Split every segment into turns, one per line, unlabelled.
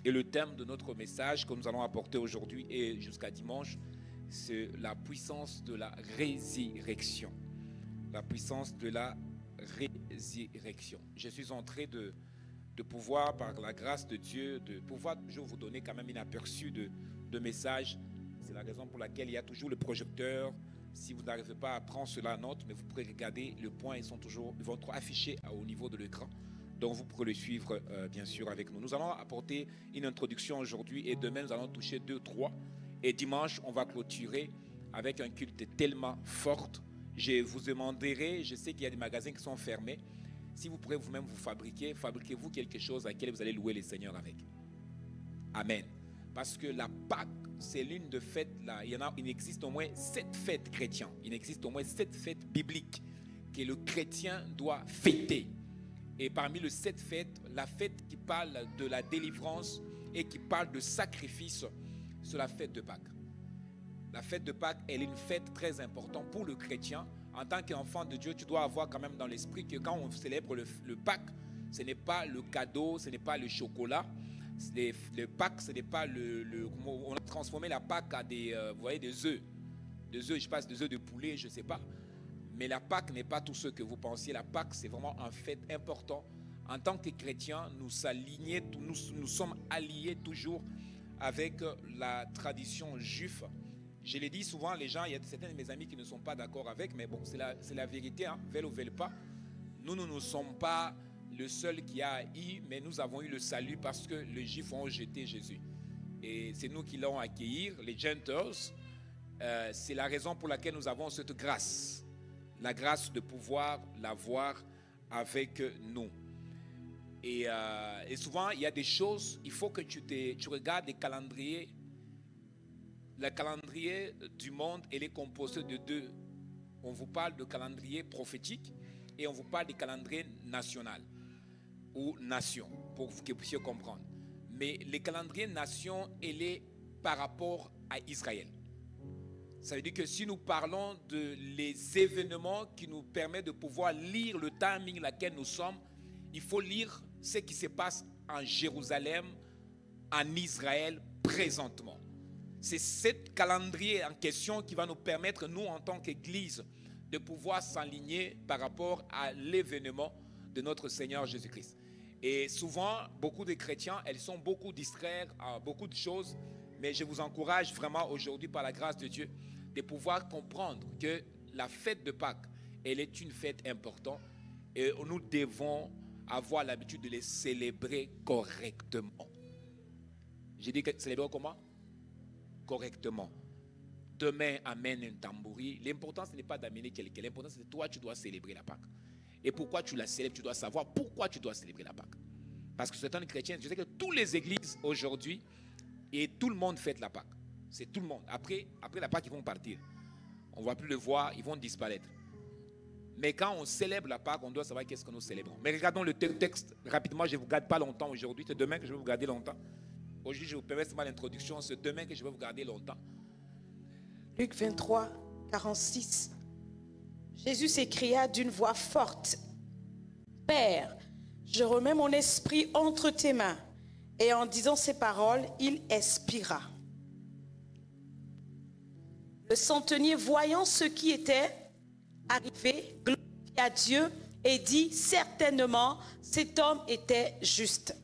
Et le thème de notre message que nous allons apporter aujourd'hui et jusqu'à dimanche, c'est la puissance de la résurrection. La puissance de la résurrection. Je suis en train de pouvoir, par la grâce de Dieu, de pouvoir toujours vous donner quand même un aperçu de message. C'est la raison pour laquelle il y a toujours le projecteur. Si vous n'arrivez pas à prendre cela en note, mais vous pourrez regarder le point, ils vont être affichés au niveau de l'écran. Donc vous pourrez le suivre bien sûr avec nous. Nous allons apporter une introduction aujourd'hui et demain nous allons toucher 2, 3. Et dimanche, on va clôturer avec un culte tellement fort. Je vous demanderai, je sais qu'il y a des magasins qui sont fermés. Si vous pourrez vous-même vous fabriquez-vous quelque chose à laquelle vous allez louer les seigneurs avec. Amen. Parce que la Pâque, c'est l'une de fêtes là. Il existe au moins 7 fêtes chrétiennes. Il existe au moins 7 fêtes bibliques que le chrétien doit fêter. Et parmi les 7 fêtes, la fête qui parle de la délivrance et qui parle de sacrifice, c'est la fête de Pâques. La fête de Pâques, elle est une fête très importante pour le chrétien. En tant qu'enfant de Dieu, tu dois avoir quand même dans l'esprit que quand on célèbre le Pâques, ce n'est pas le cadeau, ce n'est pas le chocolat. Le Pâques, ce n'est pas on a transformé la Pâques à des œufs. Des œufs, je passe des œufs de poulet, je ne sais pas. Mais la Pâques n'est pas tout ce que vous pensiez. La Pâques, c'est vraiment un fait important. En tant que chrétiens, nous sommes alliés toujours avec la tradition juive. Je l'ai dit souvent, les gens, il y a certains de mes amis qui ne sont pas d'accord avec, mais bon, c'est la vérité, hein, veulent ou veulent pas. Nous ne sommes pas le seul qui a eu, mais nous avons eu le salut parce que les Juifs ont jeté Jésus. Et c'est nous qui l'avons accueilli, les Gentiles. C'est la raison pour laquelle nous avons cette grâce. La grâce de pouvoir l'avoir avec nous. Et souvent, il y a des choses, il faut que tu regardes les calendriers. Le calendrier du monde, il est composé de 2. On vous parle de calendrier prophétique et on vous parle de calendrier national ou nation, pour que vous puissiez comprendre. Mais le calendrier nation, il est par rapport à Israël. Ça veut dire que si nous parlons de les événements qui nous permettent de pouvoir lire le timing dans lequel nous sommes, il faut lire ce qui se passe en Jérusalem, en Israël, présentement. C'est ce calendrier en question qui va nous permettre, nous, en tant qu'Église, de pouvoir s'aligner par rapport à l'événement de notre Seigneur Jésus-Christ. Et souvent, beaucoup de chrétiens, elles sont beaucoup distraits à beaucoup de choses, mais je vous encourage vraiment aujourd'hui, par la grâce de Dieu, de pouvoir comprendre que la fête de Pâques, elle est une fête importante et nous devons avoir l'habitude de les célébrer correctement. J'ai dit que célébrer comment? Correctement. Demain, amène un tambouri. L'important, ce n'est pas d'amener quelqu'un. L'important, c'est que toi, tu dois célébrer la Pâque. Et pourquoi tu la célèbres? Tu dois savoir pourquoi tu dois célébrer la Pâque. Parce que c'est un chrétien. Je sais que toutes les églises aujourd'hui, et tout le monde fête la Pâque. C'est tout le monde. Après la Pâque, ils vont partir. On ne va plus le voir, ils vont disparaître. Mais quand on célèbre la Pâque, on doit savoir qu'est-ce que nous célébrons. Mais regardons le texte rapidement. Je ne vous garde pas longtemps aujourd'hui. C'est demain que je vais vous garder longtemps. Aujourd'hui, je vous permets seulement l'introduction. C'est demain que je vais vous garder longtemps.
Luc 23, 46. Jésus s'écria d'une voix forte: Père, je remets mon esprit entre tes mains. Et en disant ces paroles, il expira. Le centenier, voyant ce qui était arrivé, glorifia Dieu et dit: certainement, cet homme était juste.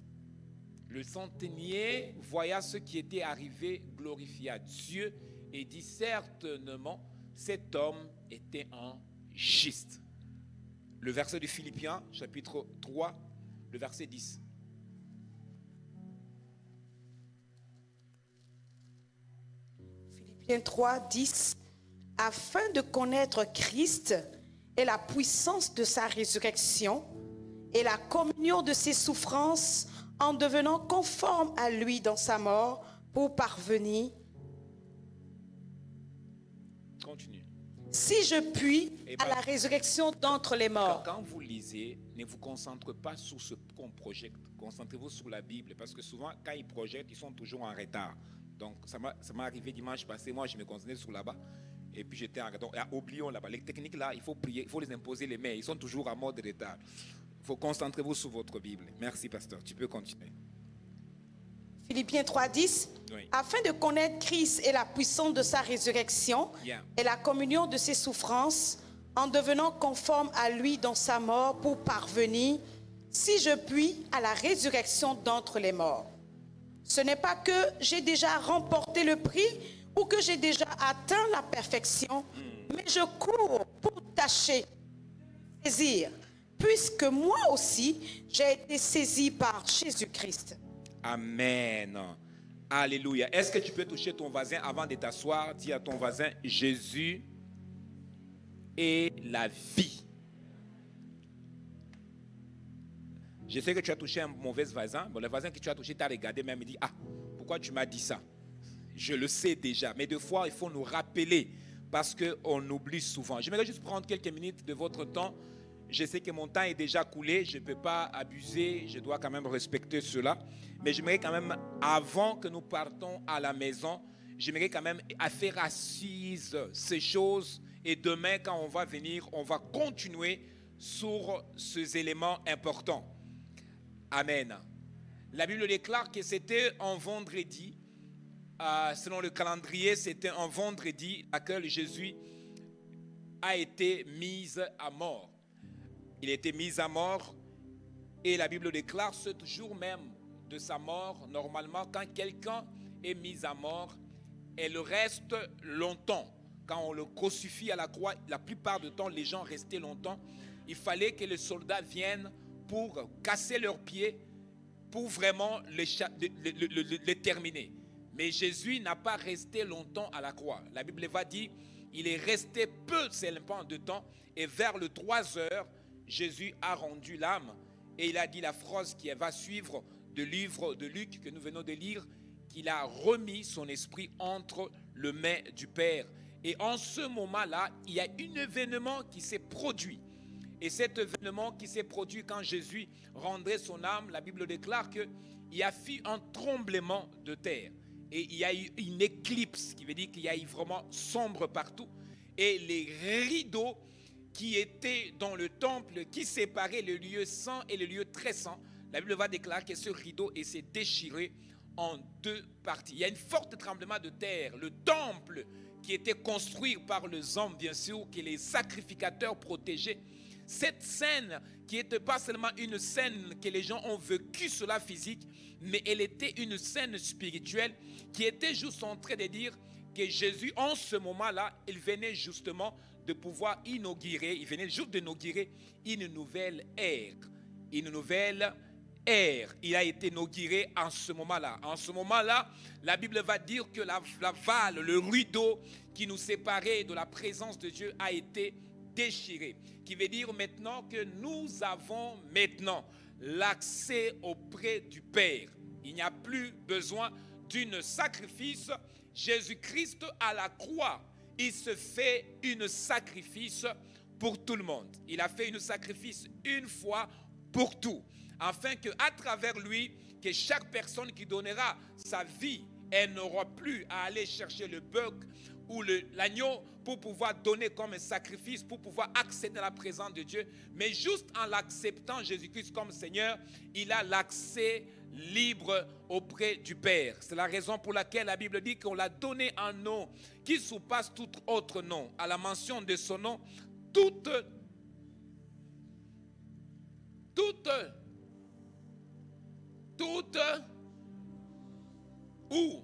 Le centenier, voyant ce qui était arrivé, glorifia Dieu et dit: certainement, cet homme était un juste. Le verset de Philippiens, chapitre 3, le verset 10.
Philippiens 3, 10. Afin de connaître Christ et la puissance de sa résurrection et la communion de ses souffrances, en devenant conforme à lui dans sa mort, pour parvenir.
Continue.
Si je puis à la résurrection d'entre les morts.
Quand vous lisez, ne vous concentrez pas sur ce qu'on projette. Concentrez-vous sur la Bible. Parce que souvent, quand ils projettent, ils sont toujours en retard. Donc, ça m'est arrivé dimanche passé. Moi, je me concentrais sur là-bas. Et puis, j'étais en retard. Oublions là-bas. Les techniques là, il faut prier. Il faut les imposer les mains. Ils sont toujours en mode retard. Il faut concentrer-vous sur votre Bible. Merci, pasteur. Tu peux continuer.
Philippiens 3:10.
Oui.
Afin de connaître Christ et la puissance de sa résurrection et la communion de ses souffrances, en devenant conforme à lui dans sa mort pour parvenir, si je puis, à la résurrection d'entre les morts. Ce n'est pas que j'ai déjà remporté le prix ou que j'ai déjà atteint la perfection, mais je cours pour tâcher de saisir, puisque moi aussi j'ai été saisi par Jésus-Christ.
Amen. Alléluia. Est-ce que tu peux toucher ton voisin avant de t'asseoir? Dis à ton voisin, Jésus est la vie. Je sais que tu as touché un mauvais voisin. Bon, le voisin que tu as touché t'a regardé même et dit, ah, pourquoi tu m'as dit ça? Je le sais déjà. Mais des fois, il faut nous rappeler parce qu'on oublie souvent. J'aimerais juste prendre quelques minutes de votre temps. Je sais que mon temps est déjà coulé. Je ne peux pas abuser. Je dois quand même respecter cela. Mais j'aimerais quand même, avant que nous partons à la maison, j'aimerais quand même faire assise ces choses. Et demain, quand on va venir, on va continuer sur ces éléments importants. Amen. La Bible déclare que c'était un vendredi. Selon le calendrier, c'était un vendredi à laquelle Jésus a été mis à mort. Il a été mis à mort et la Bible déclare ce jour même de sa mort. Normalement, quand quelqu'un est mis à mort, elle reste longtemps. Quand on le crucifie à la croix, la plupart du temps, les gens restaient longtemps. Il fallait que les soldats viennent pour casser leurs pieds, pour vraiment les terminer. Mais Jésus n'a pas resté longtemps à la croix. La Bible va dire, il est resté peu seulement de temps, et vers le 3 heures, Jésus a rendu l'âme, et il a dit la phrase qui va suivre du livre de Luc que nous venons de lire, qu'il a remis son esprit entre les mains du Père. Et en ce moment-là, il y a un événement qui s'est produit. Et cet événement qui s'est produit quand Jésus rendrait son âme, la Bible déclare qu'il y a eu un tremblement de terre. Et il y a eu une éclipse, qui veut dire qu'il y a eu vraiment sombre partout. Et les rideaux qui étaient dans le temple, qui séparaient le lieu saint et le lieu très saint, la Bible va déclarer que ce rideau s'est déchiré en deux parties. Il y a un fort tremblement de terre. Le temple qui était construit par les hommes, bien sûr, que les sacrificateurs protégeaient. Cette scène qui n'était pas seulement une scène que les gens ont vécu sur la physique, mais elle était une scène spirituelle qui était juste en train de dire que Jésus, en ce moment-là, il venait justement de pouvoir inaugurer, il venait juste d'inaugurer une nouvelle ère. Une nouvelle ère. Il a été inauguré en ce moment-là. En ce moment-là, la Bible va dire que la voile, le rideau qui nous séparait de la présence de Dieu a été déchiré. Qui veut dire maintenant que nous avons maintenant l'accès auprès du Père. Il n'y a plus besoin d'un sacrifice. Jésus-Christ à la croix, il se fait un sacrifice pour tout le monde. Il a fait un sacrifice une fois pour tout. Afin qu'à travers lui, que chaque personne qui donnera sa vie, elle n'aura plus à aller chercher le bœuf ou l'agneau pour pouvoir donner comme un sacrifice, pour pouvoir accéder à la présence de Dieu. Mais juste en l'acceptant Jésus-Christ comme Seigneur, il a l'accès libre auprès du Père. C'est la raison pour laquelle la Bible dit qu'on l'a donné un nom qui surpasse tout autre nom. À la mention de son nom, toute où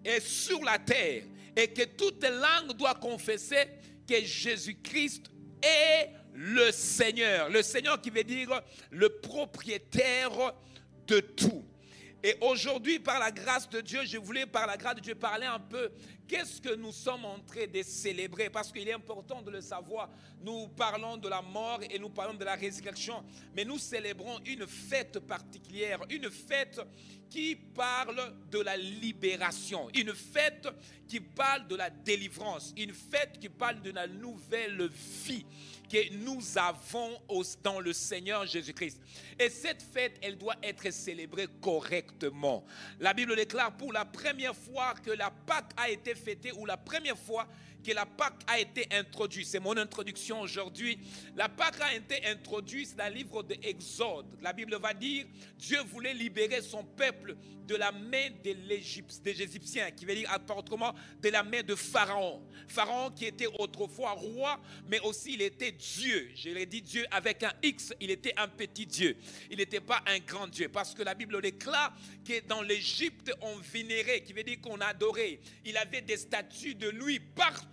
et sur la terre, et que toute langue doit confesser que Jésus-Christ est le Seigneur. Le Seigneur qui veut dire le propriétaire de tout. Et aujourd'hui, par la grâce de Dieu, je voulais par la grâce de Dieu parler un peu qu'est-ce que nous sommes en train de célébrer, parce qu'il est important de le savoir. Nous parlons de la mort et nous parlons de la résurrection, mais nous célébrons une fête particulière, une fête qui parle de la libération, une fête qui parle de la délivrance, une fête qui parle de la nouvelle vie que nous avons dans le Seigneur Jésus-Christ. Et cette fête, elle doit être célébrée correctement. La Bible déclare pour la première fois que la Pâque a été fêté, ou la première fois que la Pâque a été introduite. C'est mon introduction aujourd'hui. La Pâque a été introduite dans le livre de Exode. La Bible va dire, Dieu voulait libérer son peuple de la main des Égyptiens, qui veut dire autrement de la main de Pharaon. Pharaon qui était autrefois roi, mais aussi il était Dieu. Je l'ai dit Dieu avec un X, il était un petit Dieu. Il n'était pas un grand Dieu, parce que la Bible déclare que dans l'Égypte, on vénérait, qui veut dire qu'on adorait. Il avait des statues de lui partout.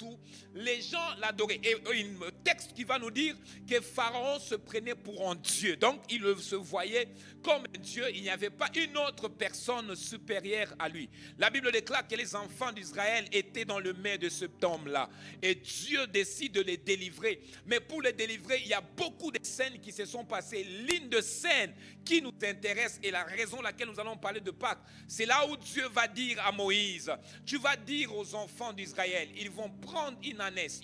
Les gens l'adoraient. Et un texte qui va nous dire que Pharaon se prenait pour un Dieu. Donc, il se voyait comme un Dieu. Il n'y avait pas une autre personne supérieure à lui. La Bible déclare que les enfants d'Israël étaient dans le main de cet homme-là. Et Dieu décide de les délivrer. Mais pour les délivrer, il y a beaucoup de scènes qui se sont passées. L'une de scènes qui nous intéresse et la raison laquelle nous allons parler de Pâques, c'est là où Dieu va dire à Moïse, tu vas dire aux enfants d'Israël, ils vont prendre une ânesse,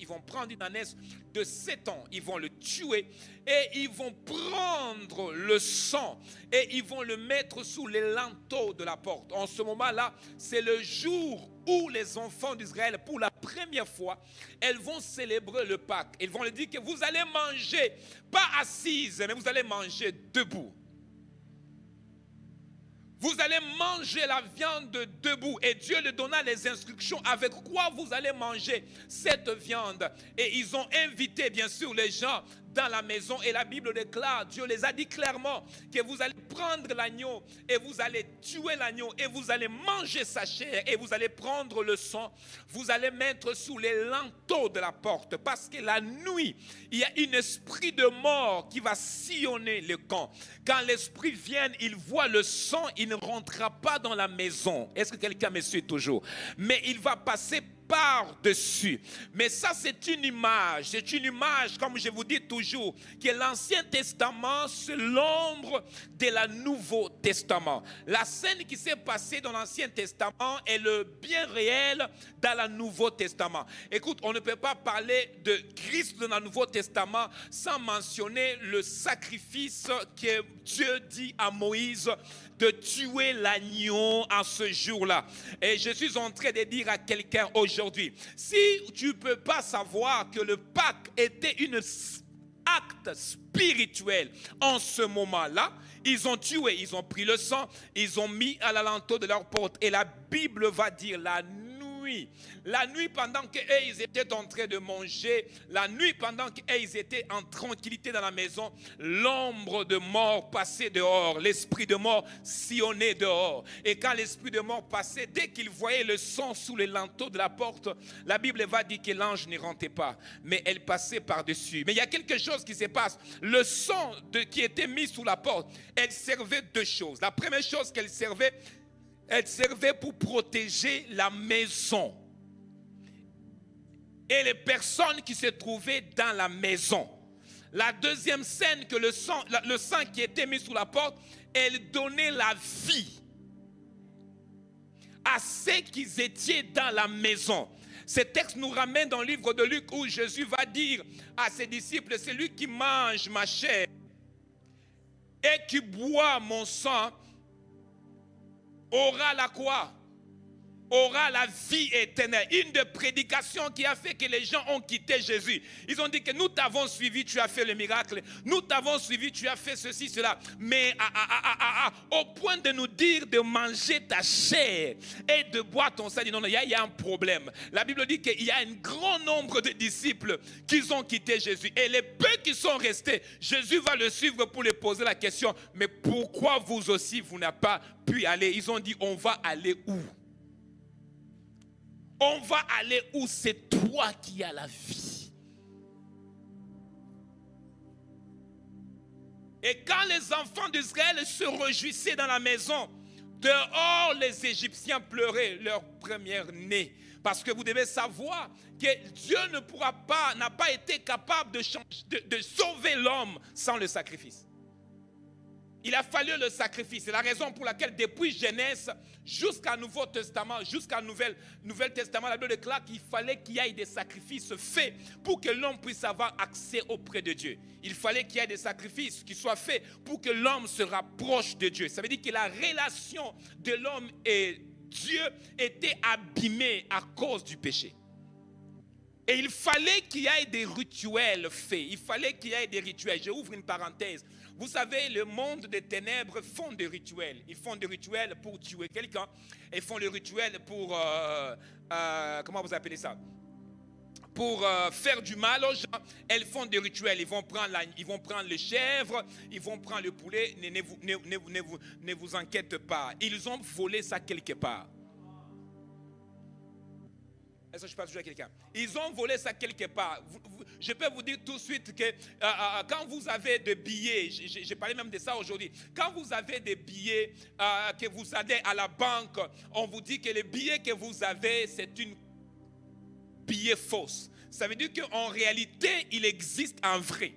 de 7 ans, ils vont le tuer et ils vont prendre le sang et ils vont le mettre sous les linteaux de la porte. En ce moment-là, c'est le jour où les enfants d'Israël, pour la première fois, elles vont célébrer le Pâques. Ils vont leur dire que vous allez manger, pas assise, mais vous allez manger debout. Vous allez manger la viande debout. Et Dieu leur donna les instructions avec quoi vous allez manger cette viande. Et ils ont invité bien sûr les gens dans la maison. Et la Bible déclare, Dieu les a dit clairement que vous allez prendre l'agneau et vous allez tuer l'agneau et vous allez manger sa chair et vous allez prendre le sang. Vous allez mettre sous les linteaux de la porte parce que la nuit, il y a un esprit de mort qui va sillonner le camp. Quand l'esprit vient, il voit le sang, il ne rentrera pas dans la maison. Est-ce que quelqu'un me suit toujours? Mais il va passer par-dessus. Mais ça, c'est une image, comme je vous dis toujours, que l'Ancien Testament, c'est l'ombre de la Nouveau Testament. La scène qui s'est passée dans l'Ancien Testament est le bien réel dans le Nouveau Testament. Écoute, on ne peut pas parler de Christ dans le Nouveau Testament sans mentionner le sacrifice que Dieu dit à Moïse de tuer l'agneau en ce jour-là. Et je suis en train de dire à quelqu'un aujourd'hui, si tu ne peux pas savoir que le Pâques était un acte spirituel en ce moment-là, ils ont tué, ils ont pris le sang, ils ont mis à l'alentour de leur porte. Et la Bible va dire la nuit pendant qu'ils étaient en train de manger, la nuit pendant qu'ils étaient en tranquillité dans la maison, l'ombre de mort passait dehors, l'esprit de mort sillonnait dehors. Et quand l'esprit de mort passait, dès qu'il voyait le sang sous les linteaux de la porte, la Bible va dire que l'ange n'y rentrait pas, mais elle passait par-dessus. Mais il y a quelque chose qui se passe. Le sang qui était mis sous la porte, elle servait deux choses. La première chose qu'elle servait, elle servait pour protéger la maison et les personnes qui se trouvaient dans la maison. La deuxième scène, que le sang qui était mis sous la porte, elle donnait la vie à ceux qui étaient dans la maison. Ce texte nous ramène dans le livre de Luc où Jésus va dire à ses disciples, celui qui mange ma chair et qui boit mon sang aura la quoi? Aura la vie éternelle. Une des prédications qui a fait que les gens ont quitté Jésus. Ils ont dit que nous t'avons suivi, tu as fait le miracle. Nous t'avons suivi, tu as fait ceci, cela. Mais au point de nous dire de manger ta chair et de boire ton sang, non, il y a un problème. La Bible dit qu'il y a un grand nombre de disciples qui ont quitté Jésus. Et les peu qui sont restés, Jésus va le suivre pour lui poser la question, mais pourquoi vous aussi, vous n'avez pas pu aller? Ils ont dit, on va aller où? On va aller où? C'est toi qui as la vie. Et quand les enfants d'Israël se réjouissaient dans la maison, dehors les Égyptiens pleuraient leur première-née. Parce que vous devez savoir que Dieu n'a pas été capable de sauver l'homme sans le sacrifice. Il a fallu le sacrifice. C'est la raison pour laquelle depuis Genèse jusqu'à Nouveau Testament, jusqu'à Nouvel Testament, la Bible déclare qu'il fallait qu'il y ait des sacrifices faits pour que l'homme puisse avoir accès auprès de Dieu. Il fallait qu'il y ait des sacrifices qui soient faits pour que l'homme se rapproche de Dieu. Ça veut dire que la relation de l'homme et Dieu était abîmé à cause du péché. Et il fallait qu'il y ait des rituels faits. Il fallait qu'il y ait des rituels. J'ouvre une parenthèse. Vous savez, le monde des ténèbres font des rituels. Ils font des rituels pour tuer quelqu'un. Ils font des rituels pour... comment vous appelez ça? Pour faire du mal aux gens. Elles font des rituels. Ils vont prendre les chèvres. Ils vont prendre le poulet. Ne vous inquiétez pas. Ils ont volé ça quelque part. Est-ce que je parle toujours à quelqu'un? Ils ont volé ça quelque part. Je peux vous dire tout de suite que quand vous avez des billets, j'ai parlé même de ça aujourd'hui, quand vous avez des billets que vous allez à la banque, on vous dit que les billets que vous avez, c'est une billet fausse. Ça veut dire qu'en réalité, il existe un vrai.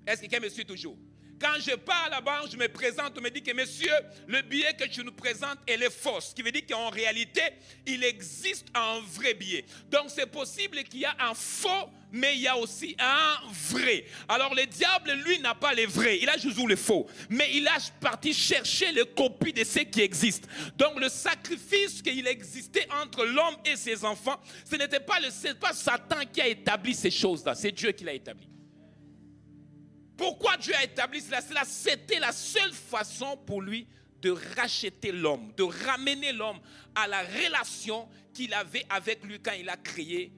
Est-ce que quelqu'un me suit toujours? Quand je pars à la banque, je me présente, on me dit que monsieur, le billet que tu nous présentes, elle est fausse. Ce qui veut dire qu'en réalité, il existe un vrai billet. Donc c'est possible qu'il y a un faux, mais il y a aussi un vrai. Alors le diable, lui, n'a pas les vrais. Il a juste le faux. Mais il a parti chercher les copies de ce qui existe. Donc le sacrifice qu'il existait entre l'homme et ses enfants, ce n'était pas Satan qui a établi ces choses-là. C'est Dieu qui l'a établi. Pourquoi Dieu a établi cela? C'était la seule façon pour lui de racheter l'homme, de ramener l'homme à la relation qu'il avait avec lui quand il a créé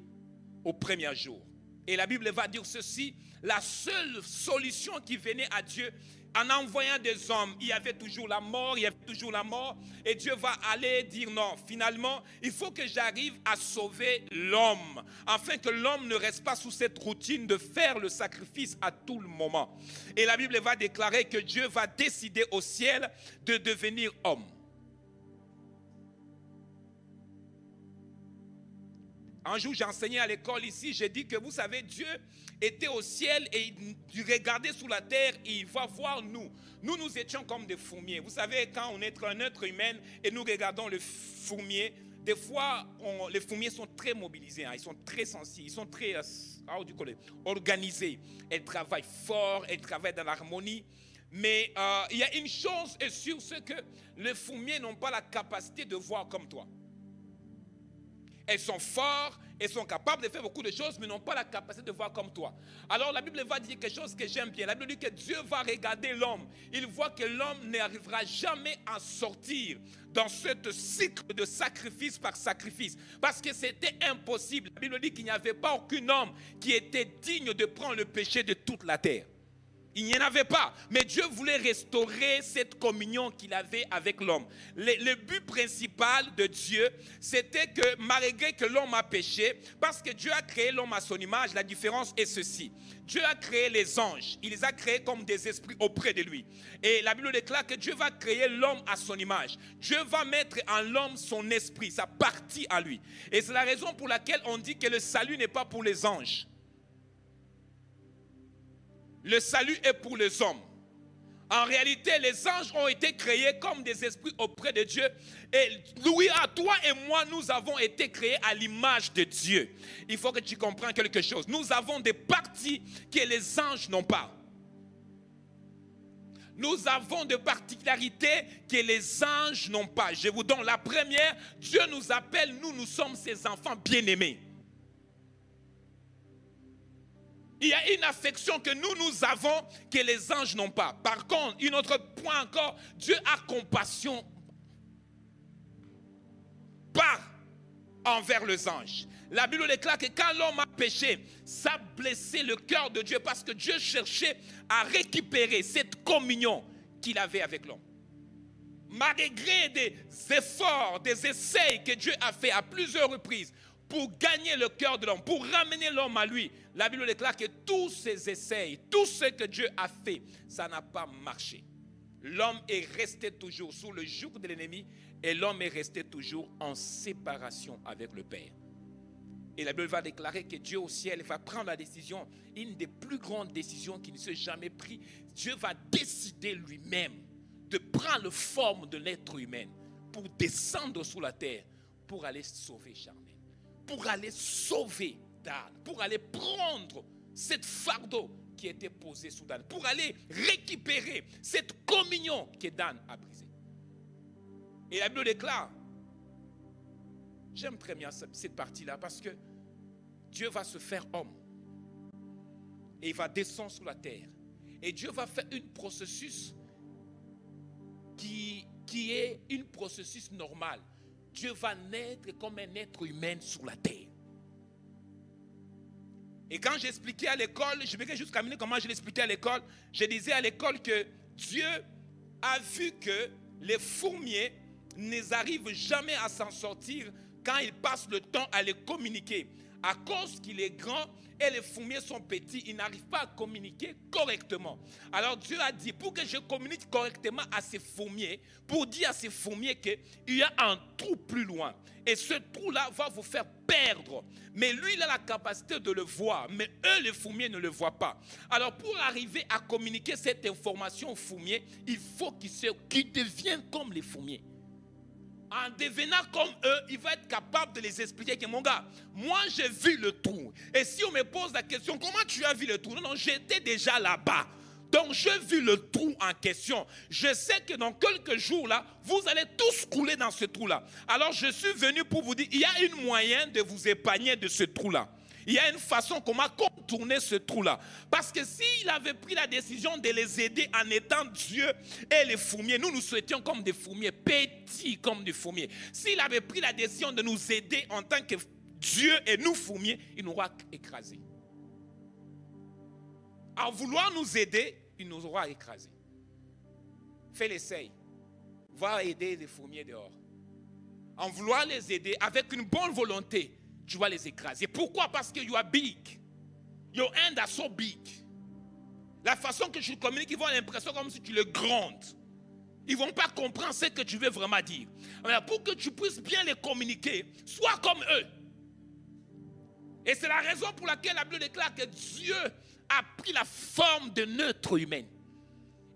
au premier jour. Et la Bible va dire ceci, la seule solution qui venait à Dieu, en envoyant des hommes, il y avait toujours la mort, et Dieu va aller dire non, finalement, il faut que j'arrive à sauver l'homme, afin que l'homme ne reste pas sous cette routine de faire le sacrifice à tout le moment. Et la Bible va déclarer que Dieu va décider au ciel de devenir homme. Un jour, j'ai enseigné à l'école ici, j'ai dit que vous savez, Dieu était au ciel et il regardait sous la terre et il va voir nous. Nous étions comme des fourmiers. Vous savez, quand on est un être humain et nous regardons le fourmier, des fois, les fourmiers sont très mobilisés, ils sont très sensibles, ils sont très organisés. Elles travaillent fort, elles travaillent dans l'harmonie. Mais il y a une chose est sûre, c'est que les fourmiers n'ont pas la capacité de voir comme toi. Elles sont fortes, elles sont capables de faire beaucoup de choses, mais n'ont pas la capacité de voir comme toi. Alors la Bible va dire quelque chose que j'aime bien. La Bible dit que Dieu va regarder l'homme. Il voit que l'homme n'arrivera jamais à sortir dans ce cycle de sacrifice par sacrifice. Parce que c'était impossible. La Bible dit qu'il n'y avait pas aucun homme qui était digne de prendre le péché de toute la terre. Il n'y en avait pas. Mais Dieu voulait restaurer cette communion qu'il avait avec l'homme. Le but principal de Dieu, c'était que malgré que l'homme a péché, parce que Dieu a créé l'homme à son image, la différence est ceci. Dieu a créé les anges. Il les a créés comme des esprits auprès de lui. Et la Bible déclare que Dieu va créer l'homme à son image. Dieu va mettre en l'homme son esprit, sa partie à lui. Et c'est la raison pour laquelle on dit que le salut n'est pas pour les anges. Le salut est pour les hommes. En réalité, les anges ont été créés comme des esprits auprès de Dieu. Et oui, à toi et moi, nous avons été créés à l'image de Dieu. Il faut que tu comprennes quelque chose. Nous avons des parties que les anges n'ont pas. Nous avons des particularités que les anges n'ont pas. Je vous donne la première. Dieu nous appelle, nous sommes ses enfants bien-aimés. Il y a une affection que nous avons que les anges n'ont pas. Par contre, un autre point encore, Dieu a compassion envers les anges. La Bible déclare que quand l'homme a péché, ça a blessé le cœur de Dieu parce que Dieu cherchait à récupérer cette communion qu'il avait avec l'homme. Malgré des efforts, des essais que Dieu a fait à plusieurs reprises, pour gagner le cœur de l'homme, pour ramener l'homme à lui, la Bible déclare que tous ces essais, tout ce que Dieu a fait, ça n'a pas marché. L'homme est resté toujours sous le joug de l'ennemi et l'homme est resté toujours en séparation avec le Père. Et la Bible va déclarer que Dieu au ciel va prendre la décision, une des plus grandes décisions qu'il ne s'est jamais prise. Dieu va décider lui-même de prendre la forme de l'être humain pour descendre sous la terre, pour aller sauver Charmel. Pour aller sauver Dan, pour aller prendre cette fardeau qui était posé sous Dan, pour aller récupérer cette communion que Dan a brisée. Et la Bible déclare, j'aime très bien cette partie-là parce que Dieu va se faire homme et il va descendre sur la terre. Et Dieu va faire un processus qui est un processus normal. Dieu va naître comme un être humain sur la terre. Et quand j'expliquais à l'école, je vais juste terminer comment je l'expliquais à l'école. Je disais à l'école que Dieu a vu que les fourmiers n'arrivent jamais à s'en sortir quand ils passent le temps à les communiquer. À cause qu'il est grand et les fourmiers sont petits, ils n'arrivent pas à communiquer correctement. Alors Dieu a dit, pour que je communique correctement à ces fourmiers, pour dire à ces fourmiers qu'il y a un trou plus loin. Et ce trou-là va vous faire perdre. Mais lui, il a la capacité de le voir. Mais eux, les fourmiers, ne le voient pas. Alors pour arriver à communiquer cette information aux fourmiers, il faut qu'ils deviennent comme les fourmiers. En devenant comme eux, il va être capable de les expliquer que mon gars, moi j'ai vu le trou. Et si on me pose la question, comment tu as vu le trou? Non, j'étais déjà là-bas. Donc j'ai vu le trou en question. Je sais que dans quelques jours là, vous allez tous couler dans ce trou-là. Alors je suis venu pour vous dire, il y a un moyen de vous épargner de ce trou-là. Il y a une façon comment contourner ce trou-là. Parce que s'il avait pris la décision de les aider en étant Dieu et les fourmiers, nous souhaitions comme des fourmiers, petits comme des fourmiers. S'il avait pris la décision de nous aider en tant que Dieu et nous fourmiers, il nous aura écrasés. En vouloir nous aider, il nous aura écrasés. Fais l'essai. Va aider les fourmiers dehors. En vouloir les aider avec une bonne volonté, tu vas les écraser. Pourquoi? Parce que you are big. Your hands are so big. La façon que tu communiques, ils vont avoir l'impression comme si tu le grondes. Ils ne vont pas comprendre ce que tu veux vraiment dire. Alors, pour que tu puisses bien les communiquer, sois comme eux. Et c'est la raison pour laquelle la Bible déclare que Dieu a pris la forme de notre humain.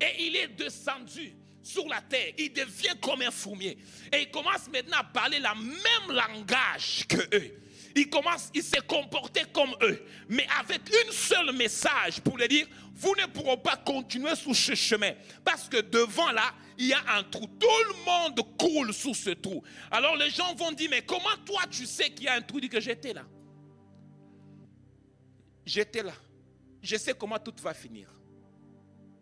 Et il est descendu sur la terre. Il devient comme un fourmier. Et il commence maintenant à parler le même langage que eux. Il s'est comporté comme eux, mais avec un seul message pour leur dire, vous ne pourrez pas continuer sur ce chemin. Parce que devant là, il y a un trou. Tout le monde coule sous ce trou. Alors les gens vont dire, mais comment toi tu sais qu'il y a un trou? Il dit que j'étais là. J'étais là. Je sais comment tout va finir.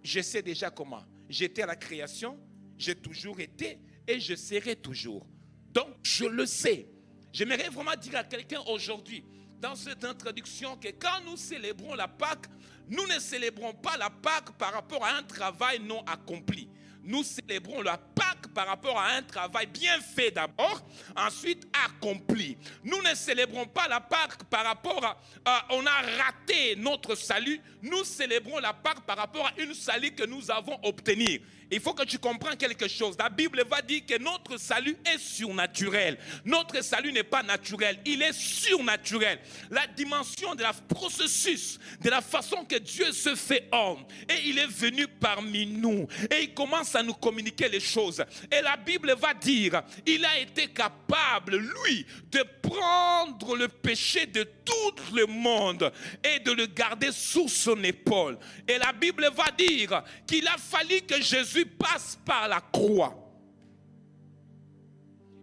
Je sais déjà comment. J'étais à la création, j'ai toujours été et je serai toujours. Donc je le sais. J'aimerais vraiment dire à quelqu'un aujourd'hui, dans cette introduction, que quand nous célébrons la Pâque, nous ne célébrons pas la Pâque par rapport à un travail non accompli. Nous célébrons la Pâque par rapport à un travail bien fait d'abord, ensuite accompli. Nous ne célébrons pas la Pâque par rapport à on a raté notre salut. Nous célébrons la Pâque par rapport à une salut que nous avons obtenue. Il faut que tu comprennes quelque chose. La Bible va dire que notre salut est surnaturel. Notre salut n'est pas naturel, il est surnaturel. La dimension de la processus, de la façon que Dieu se fait homme. Et il est venu parmi nous. Et il commence à nous communiquer les choses. Et la Bible va dire, il a été capable, lui, de prendre le péché de tout le monde et de le garder sous son épaule. Et la Bible va dire qu'il a fallu que Jésus passe par la croix.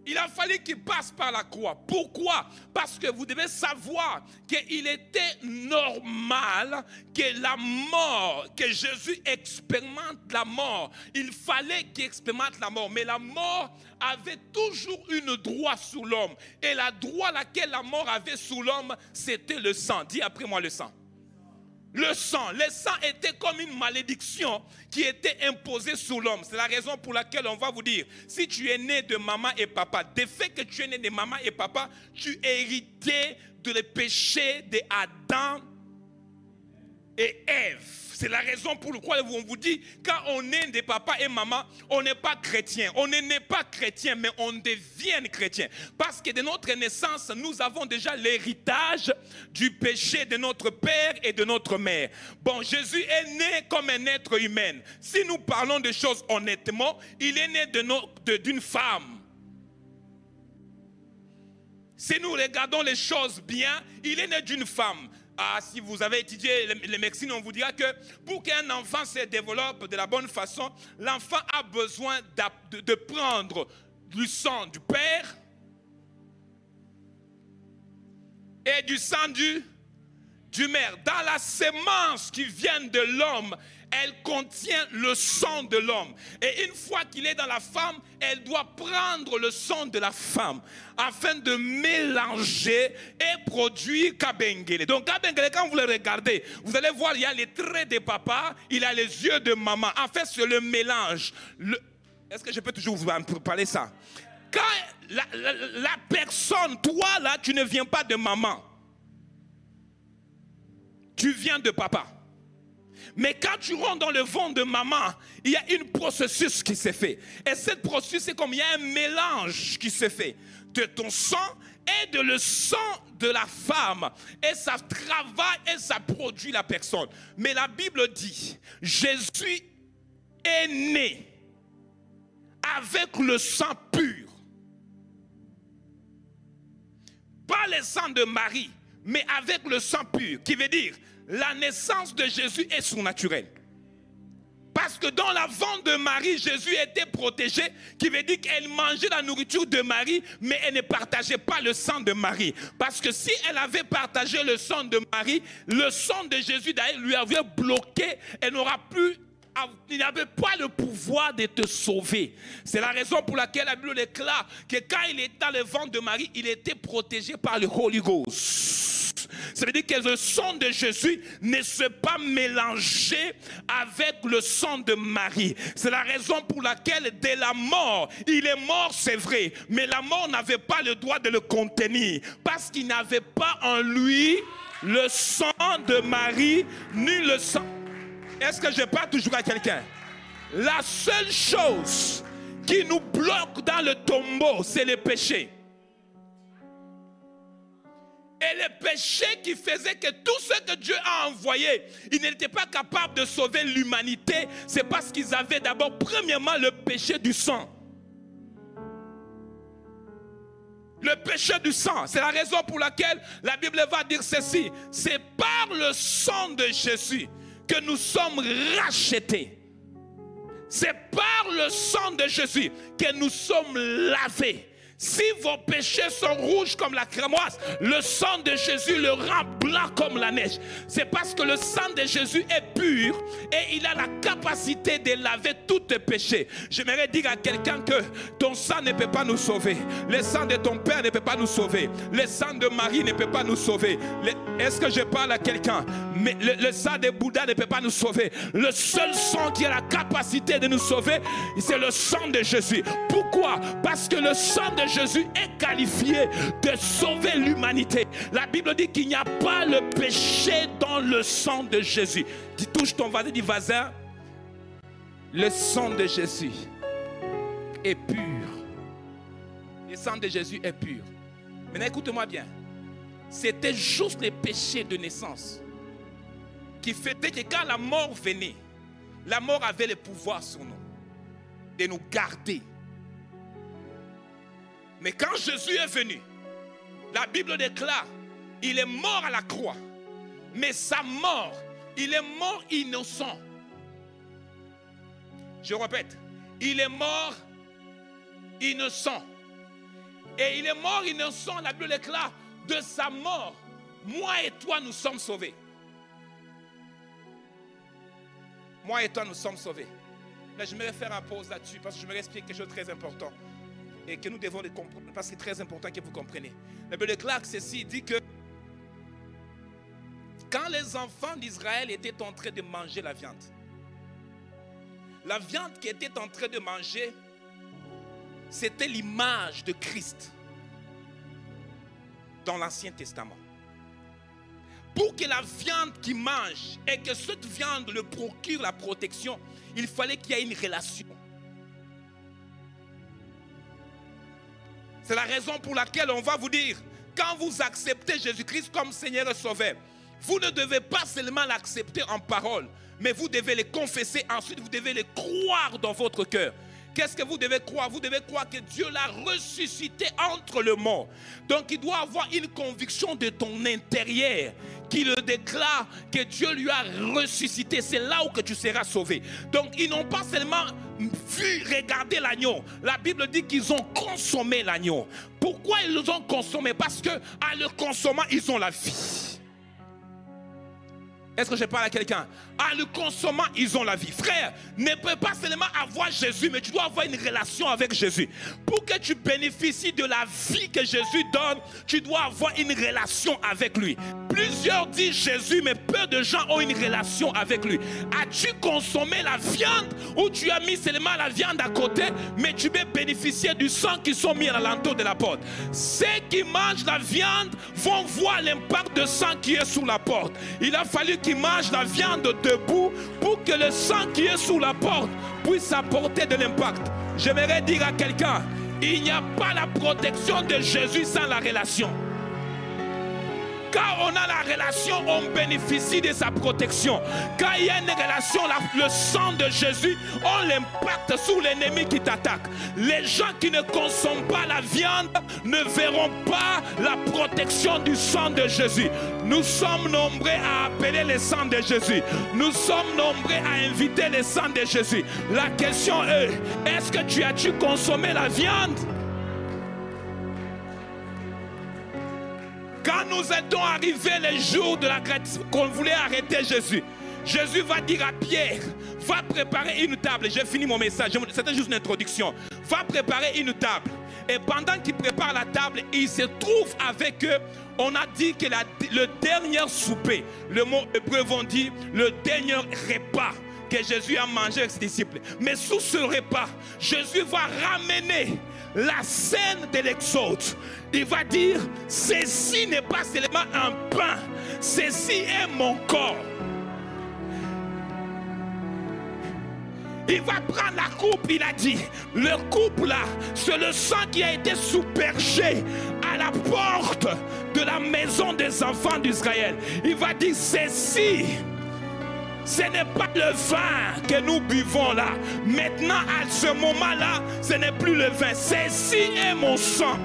Il a fallu qu'il passe par la croix. Pourquoi? Parce que vous devez savoir qu'il était normal que la mort, que Jésus expérimente la mort. Il fallait qu'il expérimente la mort. Mais la mort avait toujours une droit sur l'homme. Et la droit laquelle la mort avait sur l'homme, c'était le sang. Dis après moi le sang. Le sang était comme une malédiction qui était imposée sur l'homme. C'est la raison pour laquelle on va vous dire, si tu es né de maman et papa, du fait que tu es né de maman et papa, tu héritais de les péchés d'Adam et Ève. C'est la raison pour laquelle on vous dit, quand on est des papas et maman, on n'est pas chrétien. On n'est pas chrétien, mais on devient chrétien. Parce que de notre naissance, nous avons déjà l'héritage du péché de notre père et de notre mère. Bon, Jésus est né comme un être humain. Si nous parlons de choses honnêtement, il est né d'une femme. Si nous regardons les choses bien, il est né d'une femme. Ah, si vous avez étudié les médecines, on vous dira que pour qu'un enfant se développe de la bonne façon, l'enfant a besoin de prendre du sang du Père et du sang du Mère. Dans la sémence qui vient de l'homme, elle contient le sang de l'homme. Et une fois qu'il est dans la femme, elle doit prendre le sang de la femme afin de mélanger et produire Kabengele. Donc Kabengele, quand vous le regardez, vous allez voir, il y a les traits de papa, il a les yeux de maman. En fait, c'est le mélange. Est-ce que je peux toujours vous parler ça? Quand la personne, toi là, tu ne viens pas de maman. Tu viens de papa. Mais quand tu rentres dans le ventre de maman, il y a un processus qui s'est fait. Et ce processus, c'est comme il y a un mélange qui s'est fait de ton sang et de le sang de la femme. Et ça travaille et ça produit la personne. Mais la Bible dit, Jésus est né avec le sang pur. Pas le sang de Marie, mais avec le sang pur, qui veut dire la naissance de Jésus est surnaturelle. Parce que dans la ventre de Marie, Jésus était protégé, qui veut dire qu'elle mangeait la nourriture de Marie, mais elle ne partageait pas le sang de Marie. Parce que si elle avait partagé le sang de Marie, le sang de Jésus d'ailleurs lui avait bloqué, elle n'aura plus... Il n'avait pas le pouvoir de te sauver. C'est la raison pour laquelle la Bible déclare que quand il était dans le ventre de Marie, il était protégé par le Holy Ghost. Ça veut dire que le sang de Jésus ne s'est pas mélangé avec le sang de Marie. C'est la raison pour laquelle dès la mort, il est mort, c'est vrai, mais la mort n'avait pas le droit de le contenir parce qu'il n'avait pas en lui le sang de Marie ni le sang. Est-ce que je parle toujours à quelqu'un? La seule chose qui nous bloque dans le tombeau, c'est le péché. Et le péché qui faisait que tout ce que Dieu a envoyé, il n'était pas capable de sauver l'humanité. C'est parce qu'ils avaient d'abord, premièrement, le péché du sang. Le péché du sang, c'est la raison pour laquelle la Bible va dire ceci. C'est par le sang de Jésus que nous sommes rachetés. C'est par le sang de Jésus que nous sommes lavés. Si vos péchés sont rouges comme la cramoise, le sang de Jésus le rend blanc comme la neige. C'est parce que le sang de Jésus est pur et il a la capacité de laver tous tes péchés. J'aimerais dire à quelqu'un que ton sang ne peut pas nous sauver. Le sang de ton père ne peut pas nous sauver. Le sang de Marie ne peut pas nous sauver. Est-ce que je parle à quelqu'un? Mais le sang de Bouddha ne peut pas nous sauver. Le seul sang qui a la capacité de nous sauver, c'est le sang de Jésus. Pourquoi? Parce que le sang de Jésus est qualifié de sauver l'humanité. La Bible dit qu'il n'y a pas le péché dans le sang de Jésus. Tu touches ton voisin, dis voisin, le sang de Jésus est pur. Le sang de Jésus est pur. Maintenant écoute-moi bien. C'était juste les péchés de naissance qui faisaient que quand la mort venait, la mort avait le pouvoir sur nous, de nous garder. Mais quand Jésus est venu, la Bible déclare, il est mort à la croix. Mais sa mort, il est mort innocent. Je répète, il est mort innocent. Et il est mort innocent, la Bible déclare, de sa mort, moi et toi nous sommes sauvés. Moi et toi nous sommes sauvés. Là, je vais faire une pause là-dessus parce que je vais expliquer quelque chose de très important. Et que nous devons le comprendre, parce que c'est très important que vous compreniez. La Bible déclare ceci, dit que quand les enfants d'Israël étaient en train de manger la viande qu'ils étaient en train de manger, c'était l'image de Christ dans l'Ancien Testament. Pour que la viande qu'ils mangent et que cette viande le procure la protection, il fallait qu'il y ait une relation. C'est la raison pour laquelle on va vous dire, quand vous acceptez Jésus-Christ comme Seigneur et Sauveur, vous ne devez pas seulement l'accepter en parole, mais vous devez le confesser, ensuite vous devez le croire dans votre cœur. Qu'est-ce que vous devez croire? Vous devez croire que Dieu l'a ressuscité entre le mort. Donc il doit avoir une conviction de ton intérieur qui le déclare que Dieu lui a ressuscité. C'est là où que tu seras sauvé. Donc ils n'ont pas seulement vu, regarder l'agneau. La Bible dit qu'ils ont consommé l'agneau. Pourquoi ils l'ont consommé? Parce qu'en le consommant, ils ont la vie. Est-ce que je parle à quelqu'un? En le consommant, ils ont la vie. Frère, ne peux pas seulement avoir Jésus, mais tu dois avoir une relation avec Jésus. Pour que tu bénéficies de la vie que Jésus donne, tu dois avoir une relation avec lui. Plusieurs disent Jésus, mais peu de gens ont une relation avec lui. As-tu consommé la viande ou tu as mis seulement la viande à côté, mais tu peux bénéficier du sang qui sont mis à l'entour de la porte? Ceux qui mangent la viande vont voir l'impact de sang qui est sous la porte. Il a fallu qu'ils mangent la viande debout pour que le sang qui est sous la porte puisse apporter de l'impact. J'aimerais dire à quelqu'un, il n'y a pas la protection de Jésus sans la relation. Quand on a la relation, on bénéficie de sa protection. Quand il y a une relation, le sang de Jésus a l'impact sur l'ennemi qui t'attaque. Les gens qui ne consomment pas la viande ne verront pas la protection du sang de Jésus. Nous sommes nombreux à appeler le sang de Jésus. Nous sommes nombreux à inviter le sang de Jésus. La question est, est-ce que tu as-tu consommé la viande? Quand nous étions arrivés les jours de la gratification, qu'on voulait arrêter Jésus, Jésus va dire à Pierre, va préparer une table. J'ai fini mon message, c'était juste une introduction. Va préparer une table. Et pendant qu'il prépare la table, il se trouve avec eux. On a dit que le dernier souper, le mot hébreu vont dire le dernier repas que Jésus a mangé avec ses disciples. Mais sous ce repas, Jésus va ramener la scène de l'exode. Il va dire, ceci n'est pas seulement un pain, ceci est mon corps. Il va prendre la coupe, il a dit, le coupe là, c'est le sang qui a été submergé à la porte de la maison des enfants d'Israël. Il va dire, ceci, ce n'est pas le vin que nous buvons là. Maintenant, à ce moment-là, ce n'est plus le vin. Ceci est mon sang.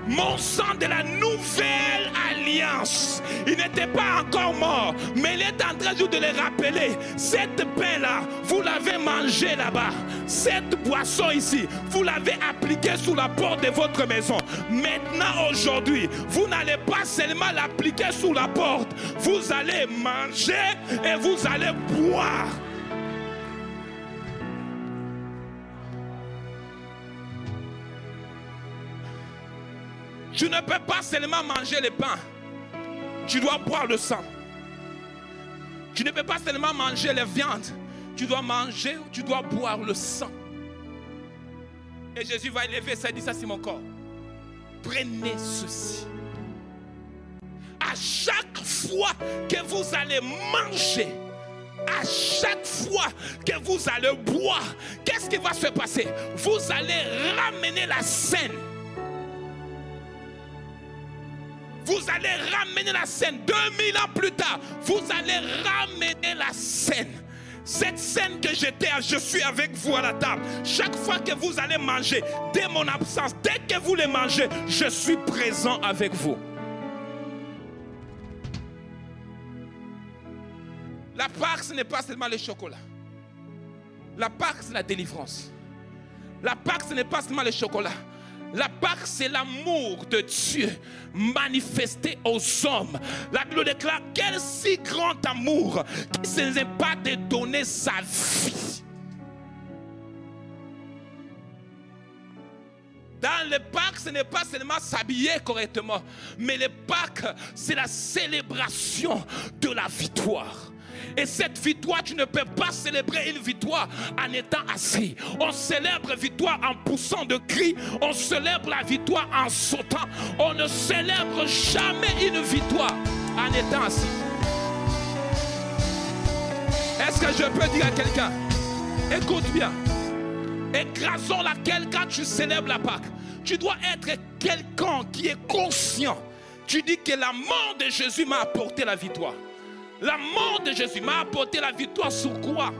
Mon sang de la nouvelle alliance. Il n'était pas encore mort, mais il est en train de le rappeler. Cette pain-là, vous l'avez mangé là-bas. Cette boisson ici, vous l'avez appliquée sous la porte de votre maison. Maintenant, aujourd'hui, vous n'allez pas seulement l'appliquer sous la porte. Vous allez manger et vous allez boire. Tu ne peux pas seulement manger le pain. Tu dois boire le sang. Tu ne peux pas seulement manger les viandes. Tu dois manger, tu dois boire le sang. Et Jésus va élever ça et dit, ça c'est mon corps. Prenez ceci. À chaque fois que vous allez manger, à chaque fois que vous allez boire, qu'est-ce qui va se passer? Vous allez ramener la scène. Vous allez ramener la scène. 2000 ans plus tard, vous allez ramener la scène. Cette scène que je suis avec vous à la table. Chaque fois que vous allez manger, dès mon absence, dès que vous les mangez, je suis présent avec vous. La Pâque, ce n'est pas seulement le chocolat. La Pâque, c'est la délivrance. La Pâque, ce n'est pas seulement le chocolat. La Pâque, c'est l'amour de Dieu manifesté aux hommes. La Bible déclare quel si grand amour qui ne s'est pas de donner sa vie. Dans le Pâques, ce n'est pas seulement s'habiller correctement, mais le Pâques, c'est la célébration de la victoire. Et cette victoire, tu ne peux pas célébrer une victoire en étant assis. On célèbre victoire en poussant de cris. On célèbre la victoire en sautant. On ne célèbre jamais une victoire en étant assis. Est-ce que je peux dire à quelqu'un, écoute bien, écrasons laquelle quand tu célèbres la Pâque. Tu dois être quelqu'un qui est conscient. Tu dis que la mort de Jésus m'a apporté la victoire. La mort de Jésus m'a apporté la victoire sur quoi?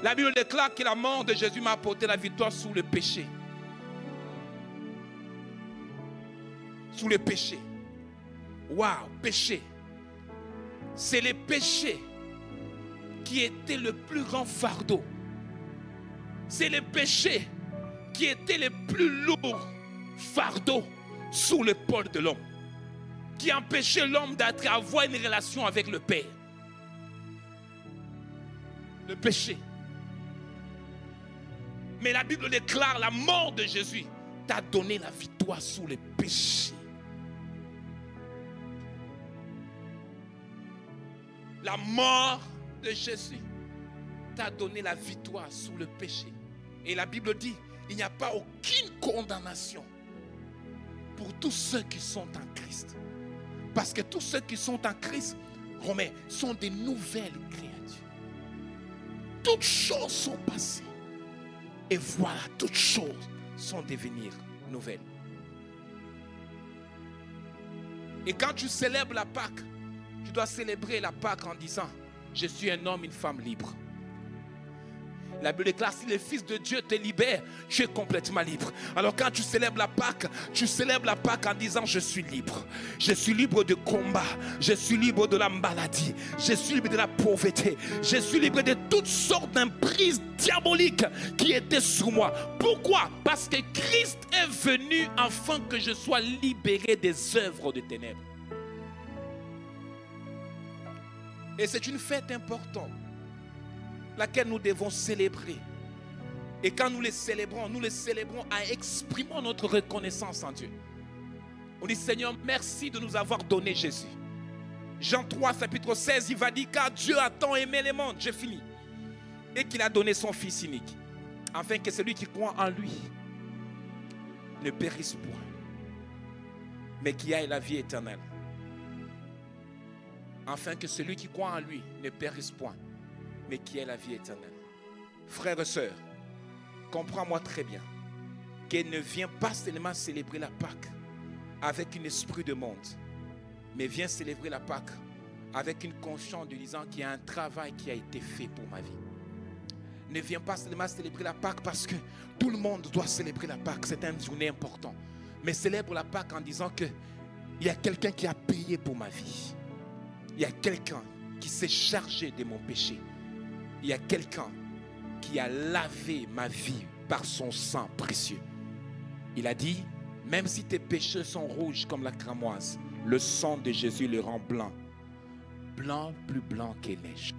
La Bible déclare que la mort de Jésus m'a apporté la victoire sur le péché. Sur le péché. Waouh, péché. C'est le péché qui était le plus grand fardeau. C'est le péché qui était le plus lourd fardeau sur l'épaule de l'homme. Qui empêchait l'homme d'avoir une relation avec le Père. Le péché. Mais la Bible déclare la mort de Jésus t'a donné la victoire sur le péché. La mort de Jésus t'a donné la victoire sur le péché. Et la Bible dit, il n'y a pas aucune condamnation pour tous ceux qui sont en Christ. Parce que tous ceux qui sont en Christ, Romains, sont des nouvelles créatures. Toutes choses sont passées. Et voilà, toutes choses sont devenues nouvelles. Et quand tu célèbres la Pâque, tu dois célébrer la Pâque en disant, je suis un homme, une femme libre. La Bible déclare, si le Fils de Dieu te libère, tu es complètement libre. Alors quand tu célèbres la Pâque en disant, je suis libre. Je suis libre de combat. Je suis libre de la maladie. Je suis libre de la pauvreté. Je suis libre de toutes sortes d'emprises diaboliques qui étaient sur moi. Pourquoi? Parce que Christ est venu afin que je sois libéré des œuvres de ténèbres. Et c'est une fête importante, laquelle nous devons célébrer. Et quand nous les célébrons en exprimant notre reconnaissance en Dieu. On dit, Seigneur, merci de nous avoir donné Jésus. Jean 3, chapitre 16, il va dire, car Dieu a tant aimé le monde, j'ai fini, et qu'il a donné son Fils unique, afin que celui qui croit en lui ne périsse point, mais qui ait la vie éternelle. Afin que celui qui croit en lui ne périsse point, mais qui ait la vie éternelle. Frères et sœurs, comprends-moi très bien qu'elle ne vient pas seulement célébrer la Pâque avec un esprit de monde, mais vient célébrer la Pâque avec une conscience de disant qu'il y a un travail qui a été fait pour ma vie. Ne vient pas seulement célébrer la Pâque parce que tout le monde doit célébrer la Pâque, c'est une journée importante, mais célèbre la Pâque en disant qu'il y a quelqu'un qui a payé pour ma vie. Il y a quelqu'un qui s'est chargé de mon péché. Il y a quelqu'un qui a lavé ma vie par son sang précieux. Il a dit, même si tes péchés sont rouges comme la cramoise, le sang de Jésus le rend blanc. Blanc, plus blanc que neige.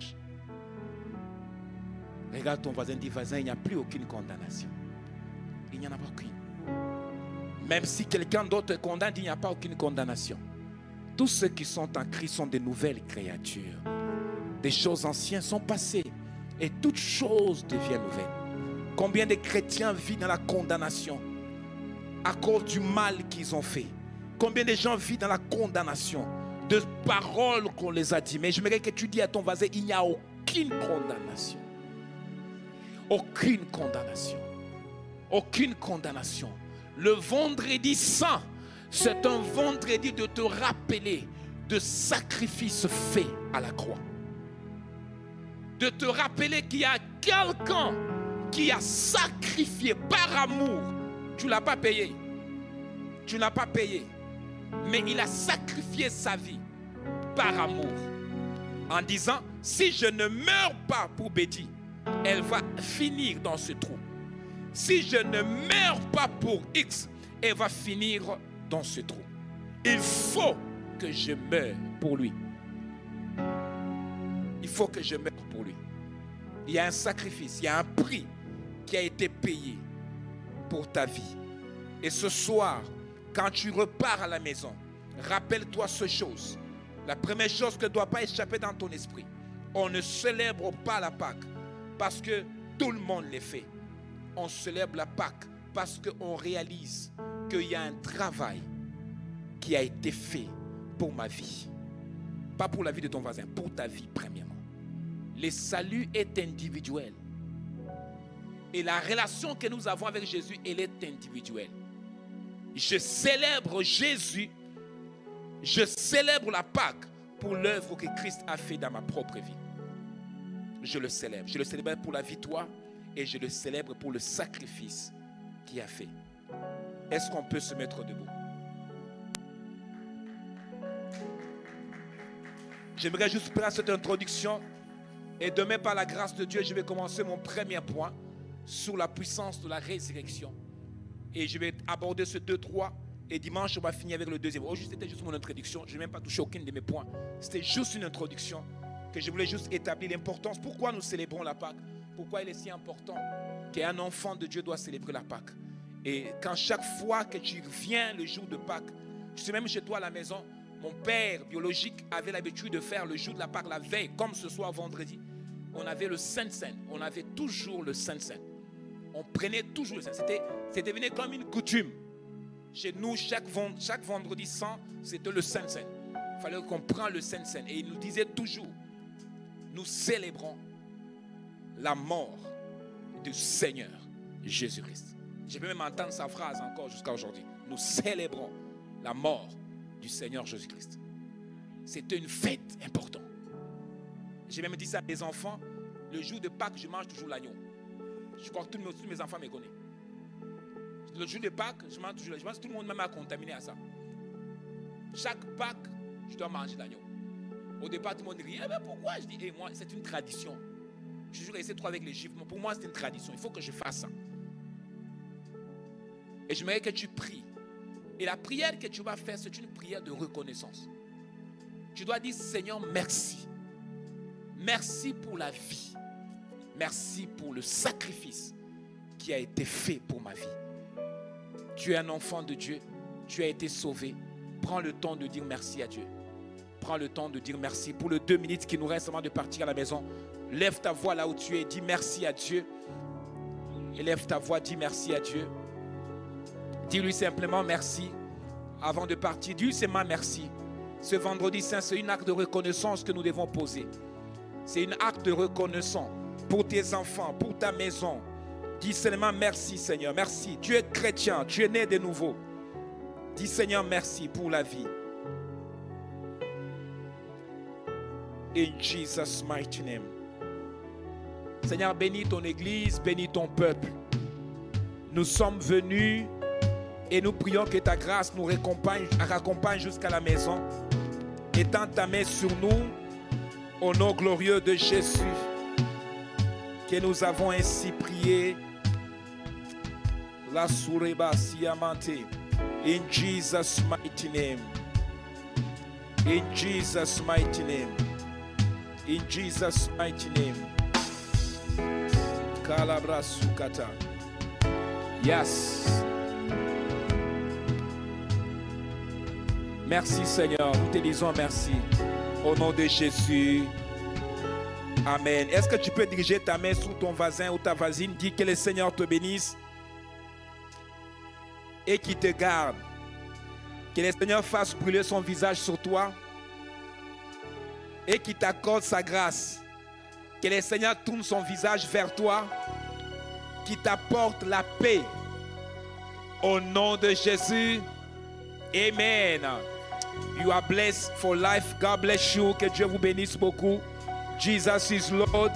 Regarde ton voisin, dis, voisin, il n'y a plus aucune condamnation. Il n'y en a pas aucune. Même si quelqu'un d'autre condamne, il n'y a pas aucune condamnation. Tous ceux qui sont en Christ sont de nouvelles créatures. Des choses anciennes sont passées et toutes choses deviennent nouvelles. Combien de chrétiens vivent dans la condamnation à cause du mal qu'ils ont fait? Combien de gens vivent dans la condamnation de paroles qu'on les a dit? Mais j'aimerais que tu dis à ton voisin, il n'y a aucune condamnation. Aucune condamnation. Aucune condamnation. Le vendredi saint, c'est un vendredi de te rappeler de sacrifices faits à la croix. De te rappeler qu'il y a quelqu'un qui a sacrifié par amour. Tu ne l'as pas payé. Tu ne l'as pas payé. Mais il a sacrifié sa vie par amour. En disant, si je ne meurs pas pour Betty, elle va finir dans ce trou. Si je ne meurs pas pour X, elle va finir dans ce trou. Il faut que je meure pour lui. Il faut que je meure pour lui. Il y a un sacrifice, il y a un prix qui a été payé pour ta vie. Et ce soir, quand tu repars à la maison, rappelle-toi ces choses. La première chose qui ne doit pas échapper dans ton esprit, on ne célèbre pas la Pâque parce que tout le monde le fait. On célèbre la Pâque parce qu'on réalise qu'il y a un travail qui a été fait pour ma vie. Pas pour la vie de ton voisin, pour ta vie premièrement. Le salut est individuel. Et la relation que nous avons avec Jésus, elle est individuelle. Je célèbre Jésus, je célèbre la Pâque pour l'œuvre que Christ a fait dans ma propre vie. je le célèbre. Je le célèbre pour la victoire et je le célèbre pour le sacrifice qu'il a fait. Est-ce qu'on peut se mettre debout? J'aimerais juste faire cette introduction et demain, par la grâce de Dieu, je vais commencer mon premier point sur la puissance de la résurrection. Et je vais aborder ce 2-3 et dimanche, on va finir avec le deuxième. Aujourd'hui, c'était juste mon introduction. Je n'ai même pas touché aucun de mes points. C'était juste une introduction que je voulais juste établir l'importance. Pourquoi nous célébrons la Pâque? Pourquoi il est si important qu'un enfant de Dieu doit célébrer la Pâque? Et quand chaque fois que tu viens le jour de Pâques, tu sais, même chez toi à la maison, mon père biologique avait l'habitude de faire le jour de la Pâque la veille, comme ce soir vendredi. On avait le Saint-Saint. On avait toujours le Saint-Saint. On prenait toujours le Saint-Saint. C'était devenu comme une coutume. Chez nous, chaque vendredi saint, c'était le Saint-Saint. Il fallait qu'on prenne le Saint-Saint. Et il nous disait toujours, nous célébrons la mort du Seigneur Jésus-Christ. Je peux même entendre sa phrase encore jusqu'à aujourd'hui. Nous célébrons la mort du Seigneur Jésus-Christ. C'était une fête importante. J'ai même dit ça à mes enfants. Le jour de Pâques, je mange toujours l'agneau. Je crois que tous mes enfants me connaissent. Le jour de Pâques, je mange toujours l'agneau. Je pense que tout le monde m'a contaminé à ça. Chaque Pâques, je dois manger l'agneau. Au départ, tout le monde dit, eh ben pourquoi? Je dis, moi, c'est une tradition. Je suis resté trop avec les Juifs. Pour moi, c'est une tradition. Il faut que je fasse ça. Et je voudrais que tu pries. Et la prière que tu vas faire, c'est une prière de reconnaissance. Tu dois dire, Seigneur, merci. Merci pour la vie. Merci pour le sacrifice qui a été fait pour ma vie. Tu es un enfant de Dieu. Tu as été sauvé. Prends le temps de dire merci à Dieu. Prends le temps de dire merci. Pour les 2 minutes qui nous restent avant de partir à la maison, lève ta voix là où tu es. Dis merci à Dieu. Élève ta voix, dis merci à Dieu. Dis-lui simplement merci. Avant de partir, dis-lui seulement merci. Ce vendredi saint, c'est un acte de reconnaissance que nous devons poser. C'est un acte de reconnaissance pour tes enfants, pour ta maison. Dis seulement merci Seigneur, merci. Tu es chrétien, tu es né de nouveau. Dis Seigneur merci pour la vie. In Jesus' mighty name. Seigneur, bénis ton église, bénis ton peuple. Nous sommes venus et nous prions que ta grâce nous raccompagne jusqu'à la maison. Étends ta main sur nous. Au nom glorieux de Jésus, que nous avons ainsi prié. La sureba siamante. In Jesus' mighty name. In Jesus' mighty name. In Jesus' mighty name. Kalabra sukata. Yes. Merci Seigneur. Nous te disons merci. Au nom de Jésus. Amen. Est-ce que tu peux diriger ta main sur ton voisin ou ta voisine? Dis que le Seigneur te bénisse et qu'il te garde. Que le Seigneur fasse brûler son visage sur toi et qu'il t'accorde sa grâce. Que le Seigneur tourne son visage vers toi, qu'il t'apporte la paix. Au nom de Jésus. Amen. You are blessed for life. God bless you. Que Dieu vous bénisse beaucoup. Jesus is Lord.